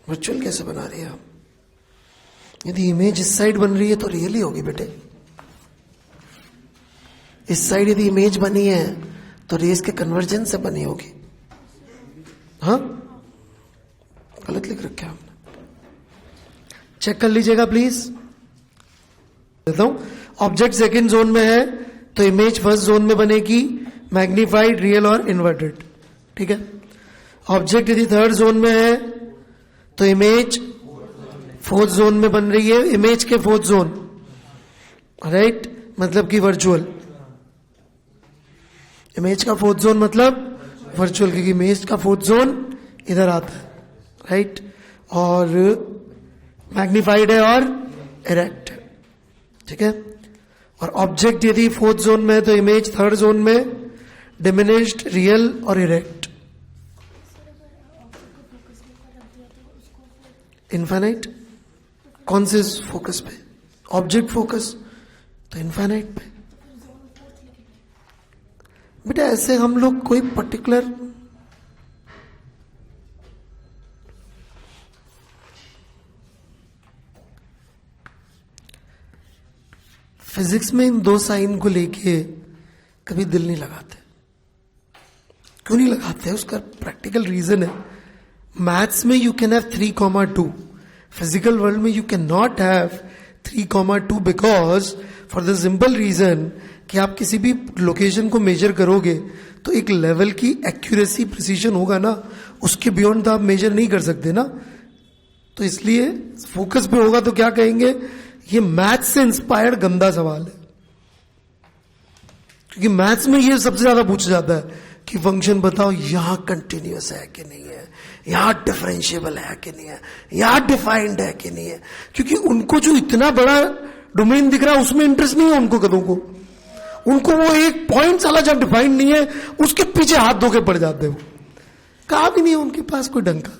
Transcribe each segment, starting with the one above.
Virtual कैसे बना रही है आप? यदि इमेज इस साइड बन रही है तो रियल ही होगी बेटे। इस साइड यदि इमेज बनी है तो रेस के कन्वर्जन से बनी होगी। हाँ, गलत लिख रखा है आपने, चेक कर लीजिएगा प्लीज। देता हूं, ऑब्जेक्ट सेकंड जोन में है तो इमेज फर्स्ट जोन में बनेगी, मैग्नीफाइड, रियल और इन्वर्टेड। ठीक है। ऑब्जेक्ट यदि थर्ड जोन में है तो इमेज फोर्थ जोन में बन रही है, इमेज के फोर्थ जोन, राइट, मतलब कि वर्चुअल। इमेज का फोर्थ जोन मतलब वर्चुअल, क्योंकि इमेज का फोर्थ जोन इधर आता है, राइट, और मैग्नीफाइड है और इरेक्ट है। ठीक है। और ऑब्जेक्ट यदि फोर्थ जोन में है तो इमेज थर्ड जोन में, डिमिनिश्ड, रियल और इरेक्ट। इनफाइनाइट कौन से फोकस पे? ऑब्जेक्ट फोकस, तो इनफाइनाइट पे। बेटा ऐसे हम लोग कोई पर्टिकुलर फिजिक्स में इन दो साइन को लेके कभी दिल नहीं लगाते। क्यों नहीं लगाते? उसका प्रैक्टिकल रीजन है। मैथ्स में you can have 3,2, physical world में you can not have 3,2 because for the simple reason कि आप किसी भी लोकेशन को मेजर करोगे तो एक लेवल की एक्यूरेसी, प्रिसीजन होगा ना, उसके बियॉन्ड तो आप मेजर नहीं कर सकते ना। तो इसलिए फोकस पे होगा तो क्या कहेंगे, ये मैथ्स से इंस्पायर्ड गंदा सवाल है। क्योंकि मैथ्स में ये सबसे ज्यादा पूछा जाता है कि फंक्शन बताओ यहां कंटिन्यूअस है कि नहीं है, यहां डिफरेंशिएबल है कि नहीं है, यहां डिफाइंड है कि नहीं है। क्योंकि उनको जो इतना बड़ा डोमेन दिख रहा है उसमें इंटरेस्ट नहीं है उनको, कदों को उनको वो एक पॉइंट साला जब डिफाइंड नहीं है उसके पीछे हाथ धो के पड़ जाते हो। कहा भी नहीं है उनके पास कोई ढंग का।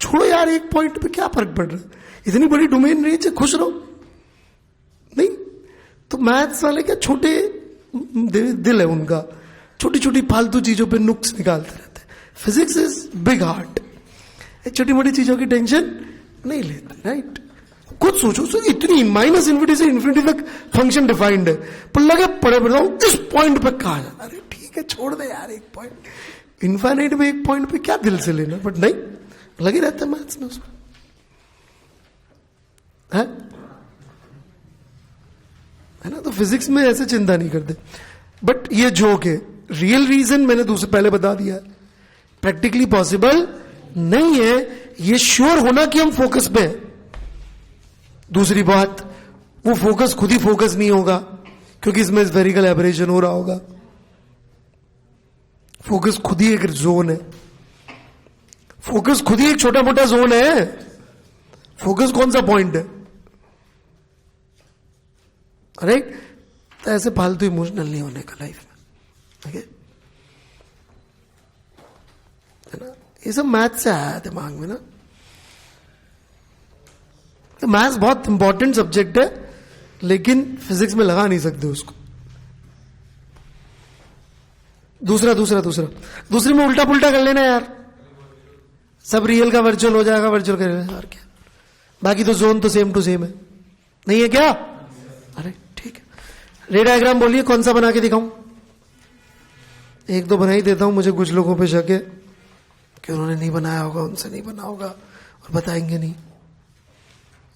छोड़ो यार, एक पॉइंट पे क्या फर्क पड़ रहा है, इतनी बड़ी डोमेन रेंज है, खुश रहो। नहीं तो मैथ्स वाले क्या छोटे दिल है उनका, छोटी छोटी फालतू चीजों पे नुक्स निकालते रहते हैं। फिजिक्स इज बिग हार्ट, छोटी मोटी चीजों की टेंशन नहीं लेते, राइट। खुद सोचो, इतनी माइनस इन्फिनिटी से इन्फिनिटी तक फंक्शन डिफाइंड है, पर लगे पड़े पड़ता हूं इस पॉइंट पे कहा जाता है। अरे ठीक है, छोड़ दे यार, एक पॉइंट इन्फाइनाइट में एक पॉइंट पे क्या दिल से लेना, बट नहीं, लगे रहता है मैथ्स में उसमें, है ना। तो फिजिक्स में ऐसे चिंता नहीं करते। बट ये जोक है, रियल रीजन मैंने दूसरे पहले बता दिया, प्रैक्टिकली पॉसिबल नहीं है ये श्योर होना कि हम फोकस पे हैं। दूसरी बात, वो फोकस खुद ही फोकस नहीं होगा क्योंकि इसमें स्फेरिकल एबरेशन हो रहा होगा। फोकस खुद ही एक जोन है, फोकस खुद ही एक छोटा मोटा जोन है। फोकस कौन सा पॉइंट है, राइट। तो ऐसे फालतू इमोशनल नहीं होने का लाइफ में, ठीक है ना। ये सब मैथ से आया दिमाग में ना। तो मैथ्स बहुत इंपॉर्टेंट सब्जेक्ट है, लेकिन फिजिक्स में लगा नहीं सकते उसको। दूसरे में उल्टा पुल्टा कर लेना यार, सब रियल का वर्चुअल हो जाएगा, वर्चुअल कर और क्या। बाकी तो जोन तो सेम टू सेम है, नहीं है क्या? अरे ठीक है, रे डायग्राम बोलिए कौन सा बना के दिखाऊं? एक दो बना ही देता हूं, मुझे कुछ लोगों पे शक है कि उन्होंने नहीं बनाया होगा, उनसे नहीं बना होगा और बताएंगे नहीं,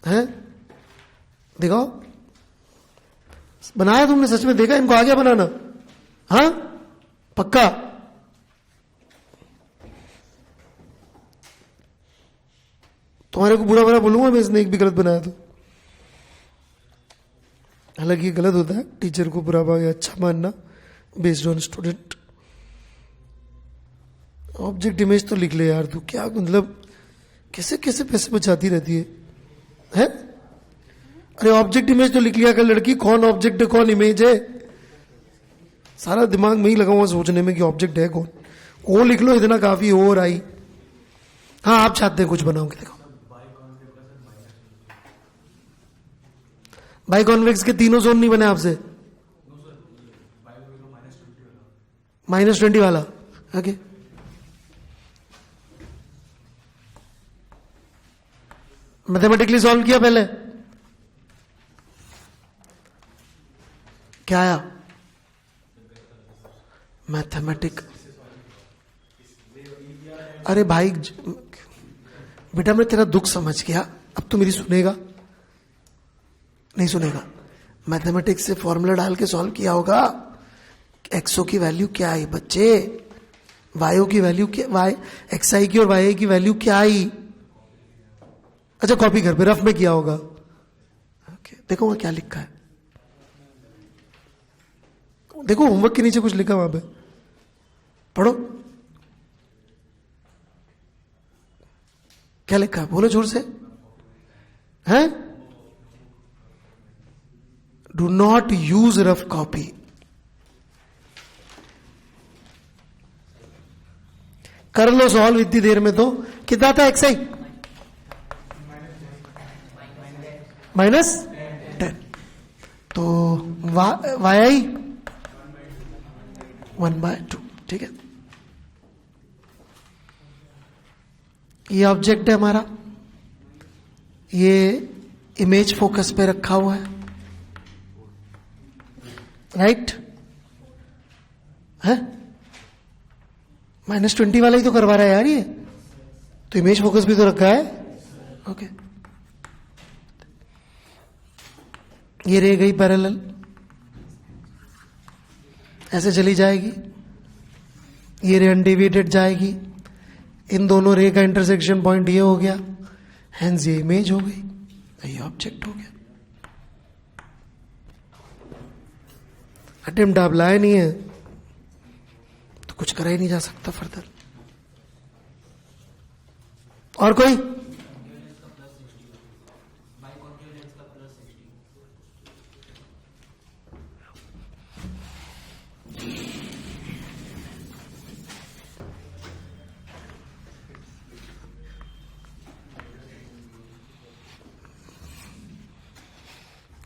है? दिखाओ, बनाया तुमने सच में? देखा इनको आ गया बनाना? हाँ पक्का? तुम्हारे को बुरा बुरा बोलूंगा मैं इसने एक भी गलत बनाया तो। हालांकि ये गलत होता है टीचर को बुरा या अच्छा मानना based on student. Object image तो लिख ले यार तू, क्या मतलब कैसे कैसे पैसे बचाती रहती है? अरे ऑब्जेक्ट इमेज तो लिख लिया कर लड़की, कौन ऑब्जेक्ट है कौन इमेज है, सारा दिमाग में ही लगा हुआ सोचने में कि ऑब्जेक्ट है कौन। वो लिख लो, इतना काफी हो रहा ही। हाँ आप चाहते हैं कुछ बनाओगे, देखो बाई कॉन्वेक्स के तीनों जोन नहीं बने आपसे, -20 वाला, ओके। मैथमेटिकली सॉल्व किया पहले, क्या आया? मैथमेटिक। अरे भाई बेटा मैं तेरा दुख समझ गया, अब तू मेरी सुनेगा? नहीं सुनेगा। मैथमेटिक्स से फॉर्मूला डाल के सॉल्व किया होगा। एक्सओ की वैल्यू क्या आई बच्चे, वाईओ की वैल्यू क्या, वाई एक्स आई की और वाई आई की वैल्यू क्या आई? अच्छा कॉपी कर पे, रफ में किया होगा। ओके, देखो वहां क्या लिखा है, देखो होमवर्क के नीचे कुछ लिखा वहां पे, पढ़ो क्या लिखा है, बोलो जोर से। हैं? Do not use rough copy. कर लो सॉल्व इतनी देर में। तो कितना था एक्स आई? -10। तो वाई आई 1/2। ठीक है, ये ऑब्जेक्ट है हमारा, ये इमेज फोकस पे रखा हुआ है, राइट है? -20 वाला ही तो करवा रहा है यार ये, तो इमेज फोकस भी तो रखा है। ओके, ये रे गई पैरेलल, ऐसे चली जाएगी, ये रे अनडेविएटेड जाएगी, इन दोनों रे का इंटरसेक्शन पॉइंट ये हो गया, हेंस ये इमेज हो गई, ये ऑब्जेक्ट हो गया। अटेम्प्ट आप लाए नहीं है तो कुछ करा ही नहीं जा सकता फर्दर। और कोई?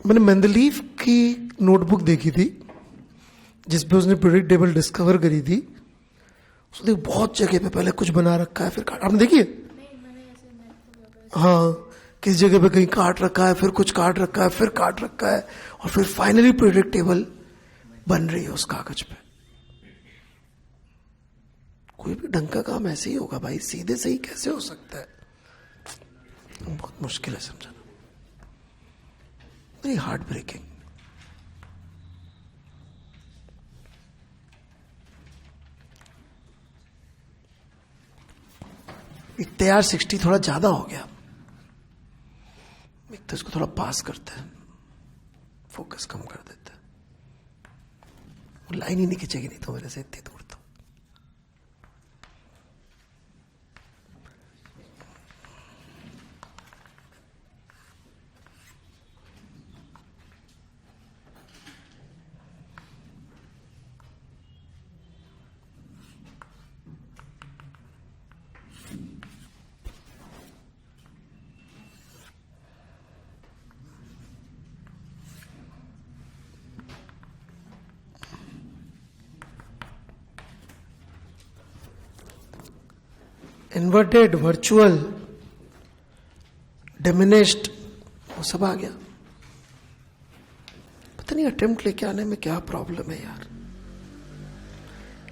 मैंने मेंडलीव की नोटबुक देखी थी जिसपे उसने पीरियड टेबल डिस्कवर करी थी। उसने बहुत जगह पे पहले कुछ बना रखा है, फिर काट, आपने देखी है? हाँ, किस जगह पे कहीं काट रखा है, फिर कुछ काट रखा है, फिर काट रखा है, और फिर फाइनली पीरियड टेबल बन रही है उस कागज पे। कोई भी ढंग का काम ऐसे ही होगा भाई, सीधे से ही कैसे हो सकता है? बहुत मुश्किल है समझाना, वेरी हार्ट ब्रेकिंग। एक तैयार 60 थोड़ा ज्यादा हो गया, एक तो इसको थोड़ा पास करते हैं, फोकस कम कर देते हैं, वो लाइन ही नहीं खींचेगी नहीं तो मेरे से इतनी दूर। तो इन्वर्टेड, वर्चुअल, डिमिनिश्ड, वो सब आ गया। पता नहीं अटेम्प्ट लेके आने में क्या प्रॉब्लम है यार।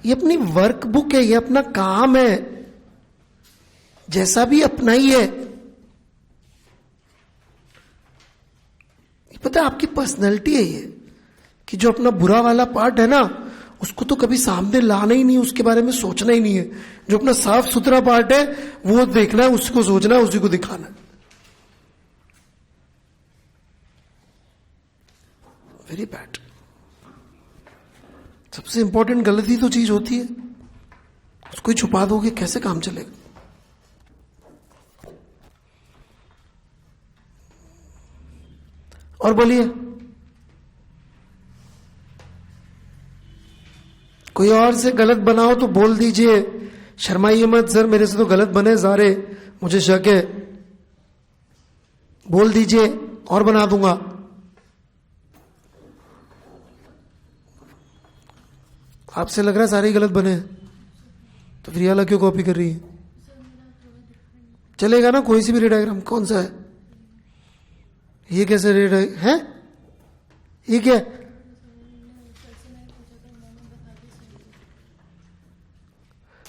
ये अपनी वर्कबुक है, ये अपना काम है, जैसा भी अपना ही है। ये पता है आपकी पर्सनैलिटी है ये, कि जो अपना बुरा वाला पार्ट है ना उसको तो कभी सामने लाना ही नहीं, उसके बारे में सोचना ही नहीं है। जो अपना साफ सुथरा पार्ट है वो देखना है, उसको सोचना है, उसी को दिखाना है। Very bad. सबसे इंपॉर्टेंट गलती तो चीज होती है, उसको ही छुपा दोगे कैसे काम चलेगा? और बोलिए, कोई और से गलत बनाओ तो बोल दीजिए, शर्माइए मत, सर मेरे से तो गलत बने सारे, मुझे शक है, बोल दीजिए और बना दूंगा। आपसे लग रहा है सारे ही गलत बने तो फिर वाला क्यों कॉपी कर रही है? चलेगा ना कोई सी भी डायग्राम? कौन सा है? ये कैसे रेड है? ये क्या?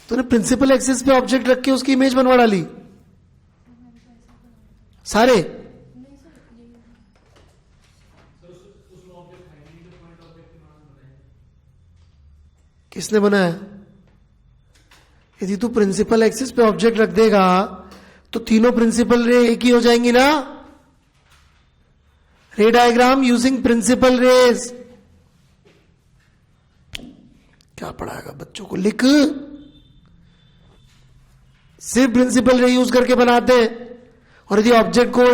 तूने प्रिंसिपल एक्सिस पे ऑब्जेक्ट रख के उसकी इमेज बनवा डाली सारे? किसने बनाया? यदि तू प्रिंसिपल एक्सिस पे ऑब्जेक्ट रख देगा तो तीनों प्रिंसिपल रे एक ही हो जाएंगी ना. रे डायग्राम यूजिंग प्रिंसिपल रेज. क्या पढ़ाएगा बच्चों को? लिख. सिर्फ प्रिंसिपल रे यूज करके बनाते हैं. और यदि ऑब्जेक्ट को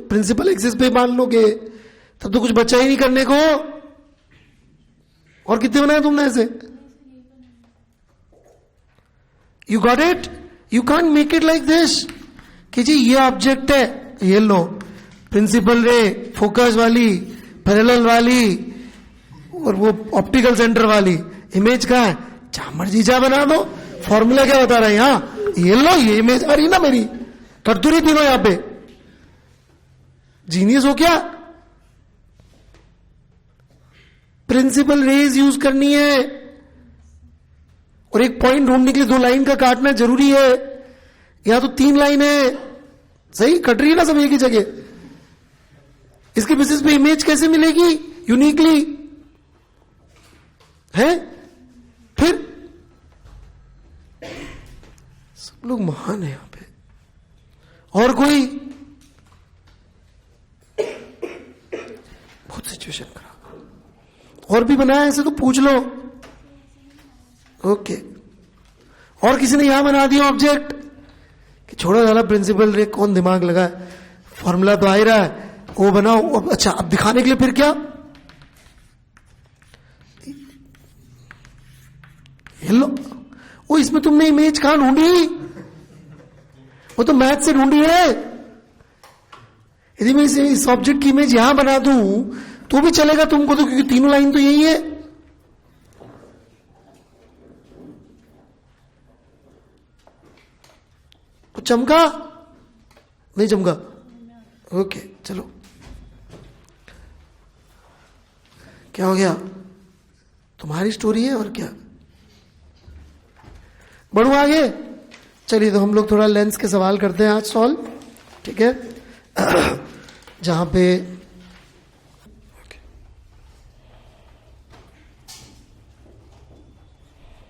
प्रिंसिपल एक्सिस पे मान लोगे तब तो कुछ बचा ही नहीं करने को. और कितने बनाए तुमने ऐसे? You got it? You can't make it like this कि जी ये ऑब्जेक्ट है, ये लो प्रिंसिपल रे, फोकस वाली, पैरेलल वाली और वो ऑप्टिकल सेंटर वाली. इमेज कहाँ है? जहां मर्जी जा बना दो. फॉर्मूला क्या बता रहा है यहां? ये लो, ये इमेज आ रही ना मेरी. कर तो रही तीनों यहां पे. जीनियस हो क्या? प्रिंसिपल रेज यूज करनी है. और एक पॉइंट ढूंढने के लिए 2 लाइन का काटना जरूरी है. यहां तो 3 लाइन है. सही कट रही है ना सब एक ही जगह. इसके बेसिस पे इमेज कैसे मिलेगी यूनिकली? है फिर सब लोग महान है यहां पे. और कोई? बहुत सिचुएशन खराब. और भी बनाया ऐसे तो पूछ लो. ओके. और किसी ने यहां बना दिया ऑब्जेक्ट कि छोड़ो साला प्रिंसिपल रे, कौन दिमाग लगा है, फॉर्मूला तो आ ही रहा है, वो बनाओ. अच्छा अब दिखाने के लिए फिर क्या? लो. वो इसमें तुमने इमेज कहां ढूंढी? वो तो मैथ से ढूंढी है. यदि मैं इस ऑब्जेक्ट की इमेज यहां बना दूं तो भी चलेगा तुमको, तो क्योंकि तीनों लाइन तो यही है. तो चमका नहीं चमका? ओके चलो. क्या हो गया? तुम्हारी स्टोरी है और क्या. बढ़ू आगे. चलिए तो हम लोग थोड़ा लेंस के सवाल करते हैं आज सॉल्व. ठीक है. जहां पे